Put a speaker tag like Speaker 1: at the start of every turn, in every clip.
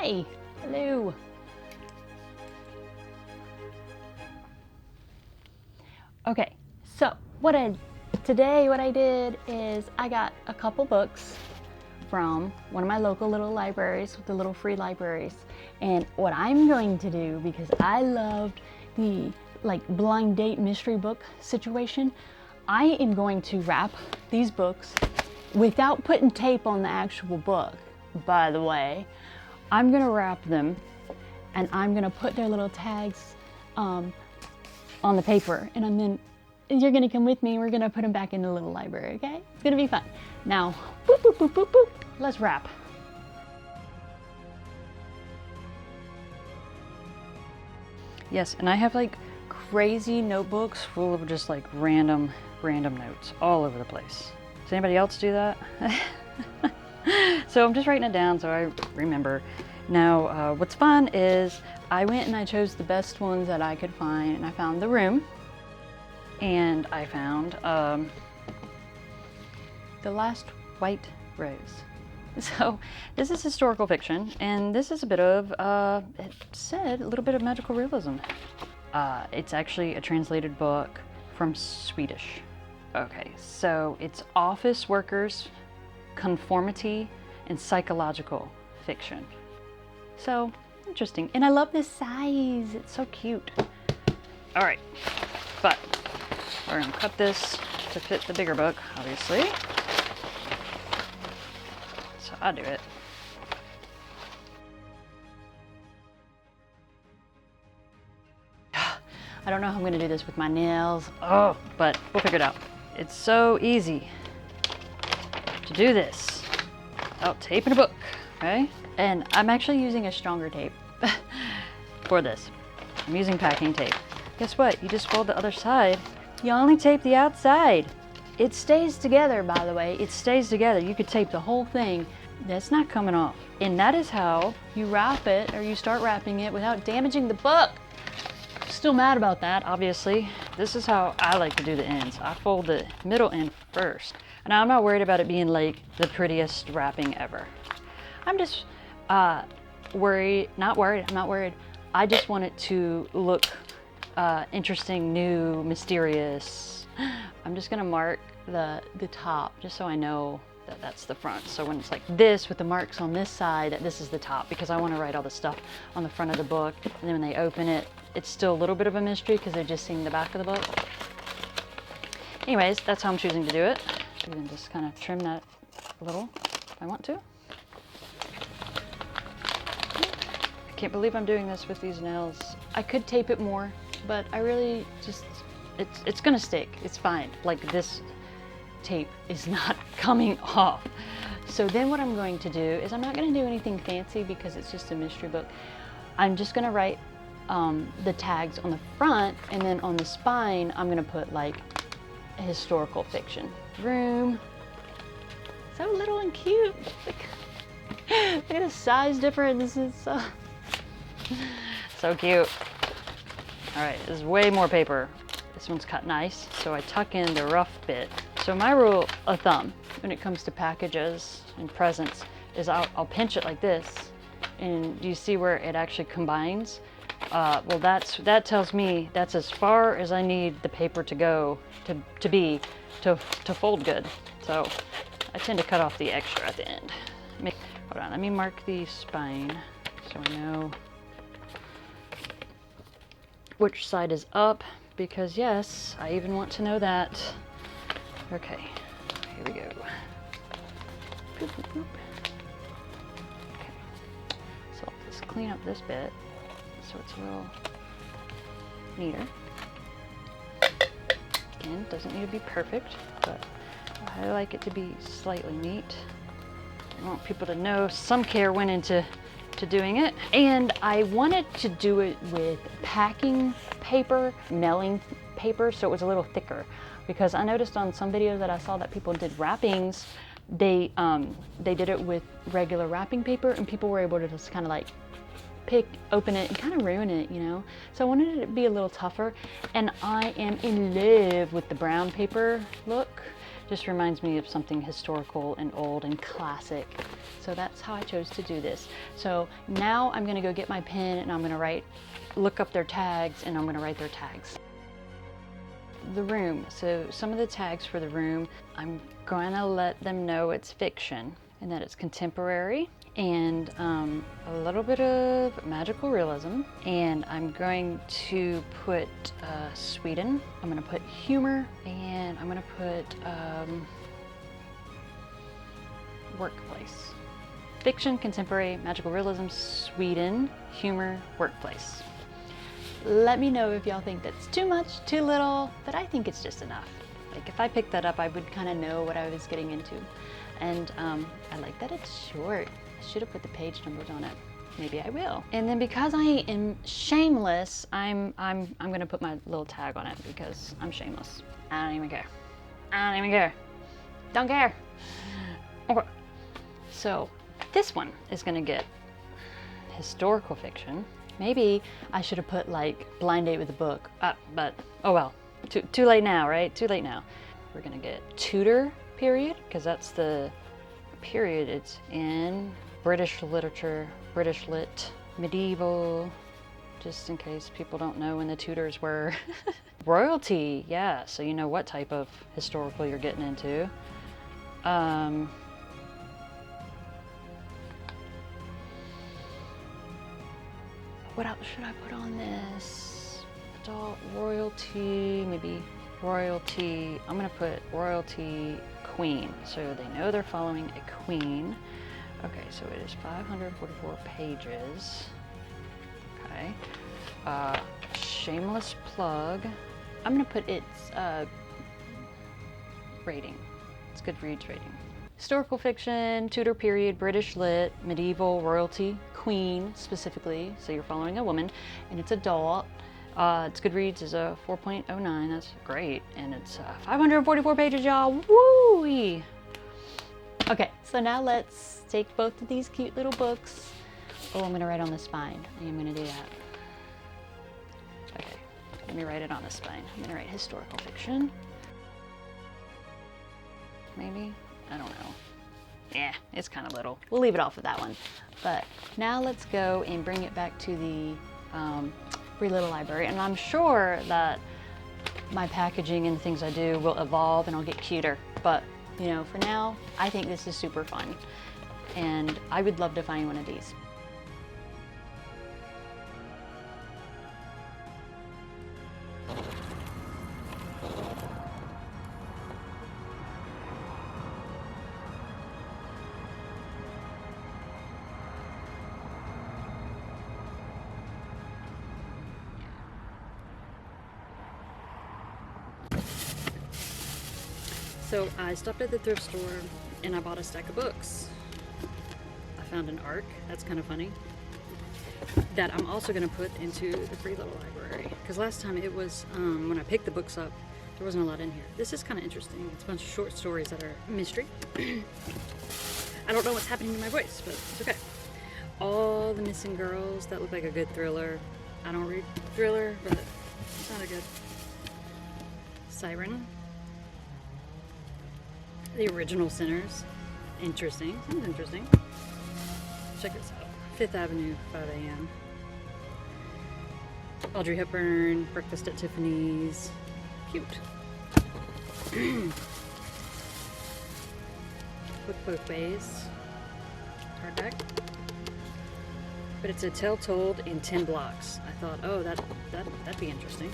Speaker 1: Hi. Hello. Okay, so what I did is I got a couple books from one of my local little libraries, the little free libraries. And what I'm going to do, because I loved the like blind date mystery book situation, I am going to wrap these books without putting tape on the actual book. By the way, I'm gonna wrap them and I'm gonna put their little tags on the paper, and then you're gonna come with me and we're gonna put them back in the little library, okay? It's gonna be fun. Now, boop, boop, boop, boop, boop. Let's wrap. Yes, and I have like crazy notebooks full of just like random notes all over the place. Does anybody else do that? So I'm just writing it down so I remember. Now, what's fun is I went and I chose the best ones that I could find, and I found The Room, and I found The Last White Rose. So this is historical fiction, and this is a bit of, it said, a little bit of magical realism. It's actually a translated book from Swedish. Okay, so it's office workers, conformity, and psychological fiction. So interesting, and I love this size. It's so cute. All right, but we're gonna cut this to fit the bigger book, obviously. So I'll do it. I don't know how I'm gonna do this with my nails. Oh, but we'll figure it out. It's so easy to do this without taping a book, okay? And I'm actually using a stronger tape for this. I'm using packing tape. Guess what? You just fold the other side. You only tape the outside. It stays together, by the way. It stays together. You could tape the whole thing. That's not coming off. And that is how you wrap it, or you start wrapping it without damaging the book. Still mad about that, obviously. This is how I like to do the ends. I fold the middle end first. And I'm not worried about it being like the prettiest wrapping ever. I'm just I'm not worried. I just want it to look interesting, new, mysterious. I'm just gonna mark the top just so I know that that's the front. So when it's like this with the marks on this side, that this is the top, because I want to write all the stuff on the front of the book. And then when they open it, it's still a little bit of a mystery because they're just seeing the back of the book. Anyways, that's how I'm choosing to do it. Even just kind of trim that a little if I want to. I can't believe I'm doing this with these nails. I could tape it more, but I really just, it's gonna stick. It's fine. Like, this tape is not coming off. So then what I'm going to do is I'm not going to do anything fancy because it's just a mystery book. I'm just going to write the tags on the front, and then on the spine I'm going to put like a historical fiction. Room. So little and cute. Look at the size difference. This is so cute. All right, this is way more paper. This one's cut nice, so I tuck in the rough bit. So my rule of thumb when it comes to packages and presents is I'll pinch it like this, and do you see where it actually combines? Well, that tells me that's as far as I need the paper to go to fold good. So I tend to cut off the extra at the end. Hold on, let me mark the spine so I know which side is up, because yes, I even want to know that. Okay, here we go. Boop, boop, boop. Okay, so let's clean up this bit so it's a little neater. Again, doesn't need to be perfect, but I like it to be slightly neat. I want people to know some care went into doing it. And I wanted to do it with packing paper, mailing paper, so it was a little thicker. Because I noticed on some videos that I saw that people did wrappings, they did it with regular wrapping paper, and people were able to just kind of like open it and kind of ruin it, you know? So I wanted it to be a little tougher, and I am in love with the brown paper look. Just reminds me of something historical and old and classic. So that's how I chose to do this. So now I'm gonna go get my pen and I'm gonna look up their tags and I'm gonna write their tags. The room. So some of the tags for the room, I'm gonna let them know it's fiction and that it's contemporary and a little bit of magical realism. And I'm going to put Sweden. I'm gonna put humor, and I'm gonna put workplace. Fiction, contemporary, magical realism, Sweden, humor, workplace. Let me know if y'all think that's too much, too little, but I think it's just enough. Like if I picked that up, I would kind of know what I was getting into. And I like that it's short. I should have put the page numbers on it. Maybe I will. And then because I am shameless, I'm gonna put my little tag on it because I'm shameless. I don't even care. I don't even care. Don't care. Okay. So this one is gonna get historical fiction. Maybe I should have put like blind date with a book, but oh well. Too late now, right? Too late now. We're gonna get Tudor period because that's the period it's in. British literature, British lit, medieval, just in case people don't know when the Tudors were. Royalty, yeah, so you know what type of historical you're getting into. What else should I put on this? Adult royalty, maybe royalty. I'm gonna put royalty queen, so they know they're following a queen. Okay, so it is 544 pages. Okay. Shameless plug. I'm gonna put its rating. It's Goodreads rating. Historical fiction, Tudor period, British lit, medieval, royalty, queen specifically, so you're following a woman, and it's adult. Its Goodreads is a 4.09, that's great, and it's 544 pages, y'all. Woo-wee! Okay, so now let's take both of these cute little books. Oh, I'm gonna write on the spine. I am gonna do that. Okay, let me write it on the spine. I'm gonna write historical fiction. Maybe? I don't know. Yeah, it's kind of little. We'll leave it off of that one. But now let's go and bring it back to the Free Little Library. And I'm sure that my packaging and the things I do will evolve and I'll get cuter. But you know, for now, I think this is super fun. And I would love to find one of these. So I stopped at the thrift store and I bought a stack of books. I found an ARC, that's kind of funny, that I'm also going to put into the Free Little Library. Because last time it was, when I picked the books up, there wasn't a lot in here. This is kind of interesting. It's a bunch of short stories that are mystery. I don't know what's happening to my voice, but it's okay. All the Missing Girls, that looked like a good thriller. I don't read thriller, but it's not a good. Siren. The Original Sinners. Interesting. Sounds interesting. Check this out. 5th Avenue, 5 a.m. Audrey Hepburn, Breakfast at Tiffany's. Cute. Look Both Ways. Hardback. But it's a tale told in 10 blocks. I thought, oh, that'd be interesting.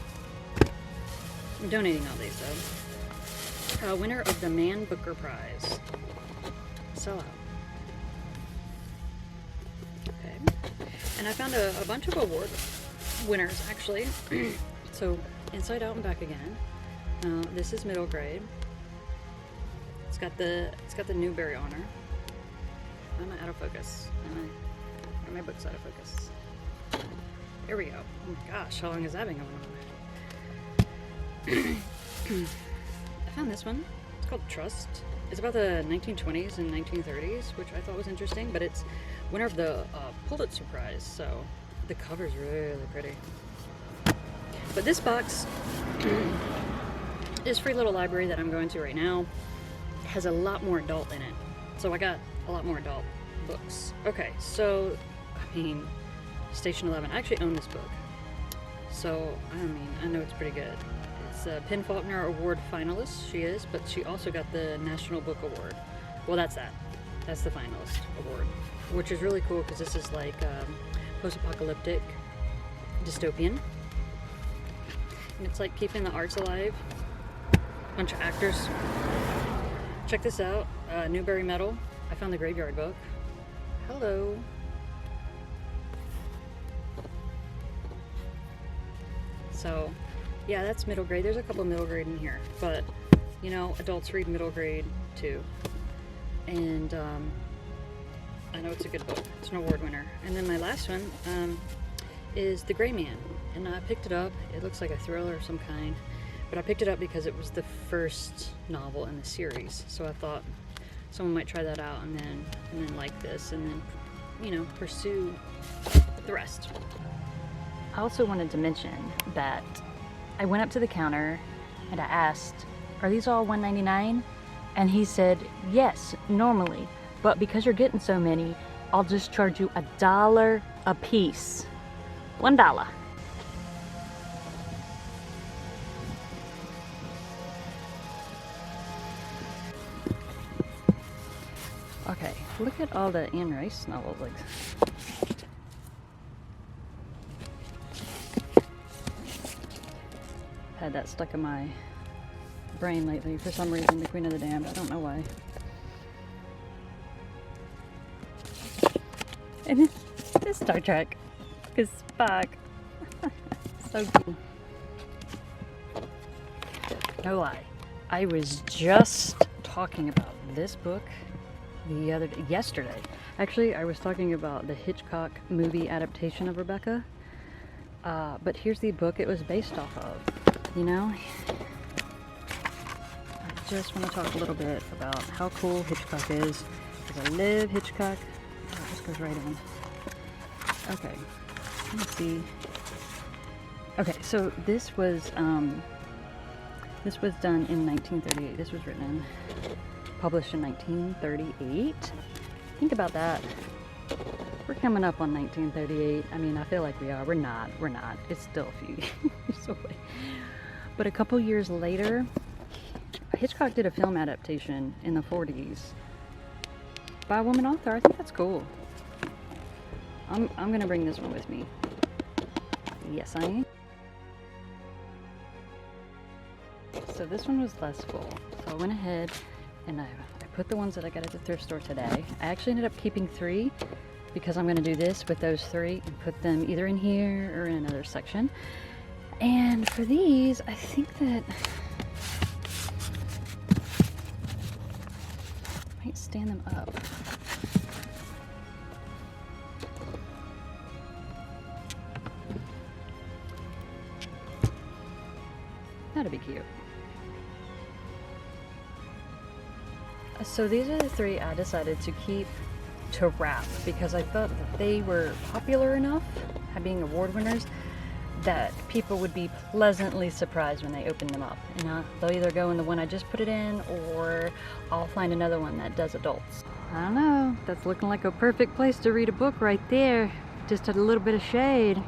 Speaker 1: I'm donating all these though. Winner of the Man Booker Prize. Sell out. Okay. And I found a bunch of award winners actually. So Inside Out and Back Again. This is middle grade. It's got the Newbery honor. Why am I out of focus? Why are my books out of focus? There we go. Oh my gosh, how long has that been going on? I found this one. It's called Trust. It's about the 1920s and 1930s, which I thought was interesting, but it's winner of the Pulitzer Prize, so the cover's really pretty. But this box is Free Little Library that I'm going to right now. has a lot more adult in it. So I got a lot more adult books. Okay, so, I mean, Station 11. I actually own this book. So, I mean, I know it's pretty good. It's a Penn Faulkner Award finalist, she is, but she also got the National Book Award. Well, that's that. That's the finalist award, which is really cool because this is like post-apocalyptic dystopian. And it's like keeping the arts alive. Bunch of actors. Check this out, Newbery Medal. I found the Graveyard book. Hello. So, yeah, that's middle grade. There's a couple middle grade in here, but you know, adults read middle grade too. And I know it's a good book. It's an award winner. And then my last one is The Gray Man, and I picked it up. It looks like a thriller of some kind, but I picked it up because it was the first novel in the series. So I thought someone might try that out and then like this, and then, you know, pursue the rest. I also wanted to mention that I went up to the counter and I asked, "Are these all $1.99?" And he said, "Yes, normally, but because you're getting so many, I'll just charge you $1 a piece." $1. Okay, look at all the Anne Rice novels. Like, had that stuck in my brain lately for some reason, The Queen of the Damned. I don't know why. And it's Star Trek, because Spock. So good. No lie. I was just talking about this book yesterday. Actually, I was talking about the Hitchcock movie adaptation of Rebecca. But here's the book it was based off of. You know? I just want to talk a little bit about how cool Hitchcock is, because I love Hitchcock. Oh, this goes right in. Okay, let's see. Okay, so this was done in 1938. This was published in 1938. Think about that. We're coming up on 1938. I mean, I feel like we are. We're not. It's still a few years away. But a couple years later, Hitchcock did a film adaptation in the 40s by a woman author. I think that's cool. I'm gonna bring this one with me. Yes, I am. So this one was less full. So I went ahead and I put the ones that I got at the thrift store today. I actually ended up keeping 3 because I'm gonna do this with those 3 and put them either in here or in another section. And for these, I think that I might stand them up. That'd be cute. So these are the 3 I decided to keep to wrap because I thought that they were popular enough, being award winners, that people would be pleasantly surprised when they open them up. And they'll either go in the one I just put it in, or I'll find another one that does adults. I don't know, that's looking like a perfect place to read a book right there. Just a little bit of shade.